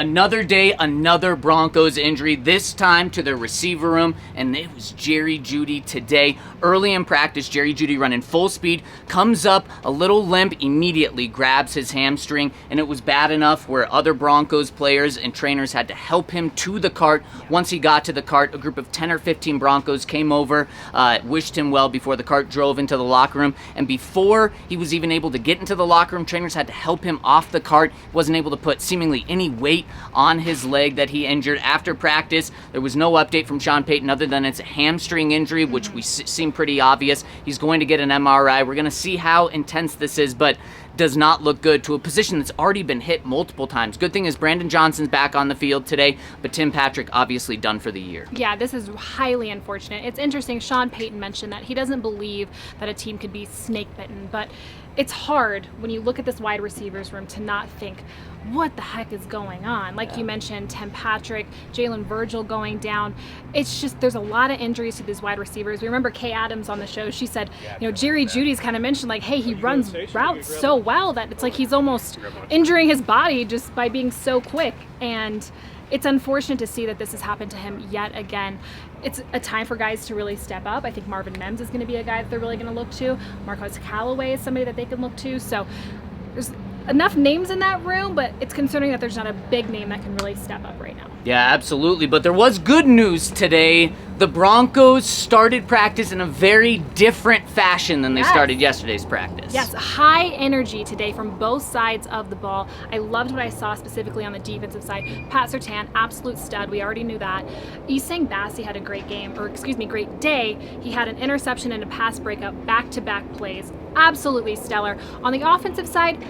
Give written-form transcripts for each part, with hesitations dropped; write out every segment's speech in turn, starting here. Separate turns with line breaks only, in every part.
Another day, another Broncos injury, this time to the receiver room, and it was Jeudy today. Early in practice, Jeudy running full speed, comes up a little limp, immediately grabs his hamstring, and it was bad enough where other Broncos players and trainers had to help him to the cart. Once he got to the cart, a group of 10 or 15 Broncos came over, wished him well before the cart drove into the locker room, and before he was even able to get into the locker room, trainers had to help him off the cart. Wasn't able to put seemingly any weight on his leg that he injured after practice. There was no update from Sean Payton other than it's a hamstring injury, which we seem pretty obvious. He's going to get an MRI. We're going to see how intense this is, but does not look good to a position that's already been hit multiple times. Good thing is Brandon Johnson's back on the field today, but Tim Patrick obviously done for the year.
Yeah, this is highly unfortunate. It's interesting, Sean Payton mentioned that he doesn't believe that a team could be snake bitten, but it's hard when you look at this wide receivers room to not think, what the heck is going on? Like you mentioned, Tim Patrick, Jalen Virgil going down. It's just, there's a lot of injuries to these wide receivers. We remember Kay Adams on the show. She said, Jeudy's kind of mentioned like, hey, he runs routes so well that it's like he's almost injuring his body just by being so quick. And it's unfortunate to see that this has happened to him yet again. It's a time for guys to really step up. I think Marvin Mims is going to be a guy that they're really going to look to. Marquez Callaway is somebody that they can look to. So there's enough names in that room, but it's concerning that there's not a big name that can really step up right now.
Yeah, absolutely. But there was good news today. The Broncos started practice in a very different fashion than they started yesterday's practice.
Yes, high energy today from both sides of the ball. I loved what I saw specifically on the defensive side. Pat Surtain, absolute stud. We already knew that. Isang Bassi had a great great day. He had an interception and a pass breakup, back-to-back plays. Absolutely stellar. On the offensive side,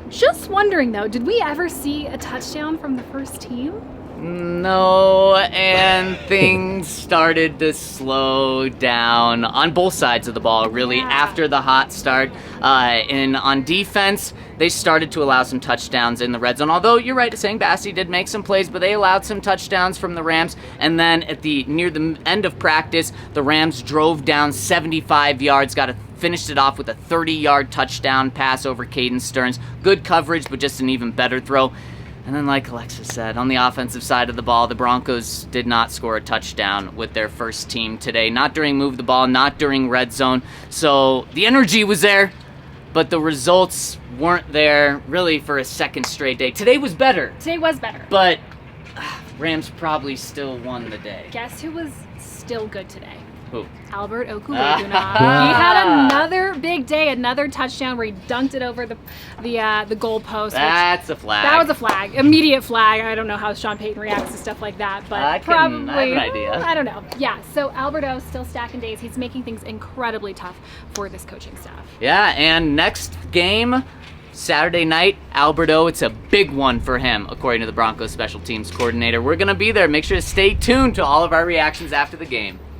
just wondering though, did we ever see a touchdown from the first team?
No, and things started to slow down on both sides of the ball, really, after the hot start. And on defense, they started to allow some touchdowns in the red zone. Although, you're right, Isang Bassi did make some plays, but they allowed some touchdowns from the Rams. And then near the end of practice, the Rams drove down 75 yards, finished it off with a 30-yard touchdown pass over Caden Stearns. Good coverage, but just an even better throw. And then, like Alexis said, on the offensive side of the ball, the Broncos did not score a touchdown with their first team today. Not during move the ball, not during red zone. So the energy was there, but the results weren't there really for a second straight day. Today was better.
Today was better.
But Rams probably still won the day.
Guess who was still good today?
Who?
Albert Okwuegbunam. He had another big day, another touchdown where he dunked it over the goalpost.
That's a flag.
That was a flag. Immediate flag. I don't know how Sean Payton reacts to stuff like that, but
I have an idea.
I don't know. Yeah, so Albert O's still stacking days. He's making things incredibly tough for this coaching staff.
Yeah, and next game, Saturday night, Alberto, it's a big one for him, according to the Broncos special teams coordinator. We're going to be there. Make sure to stay tuned to all of our reactions after the game.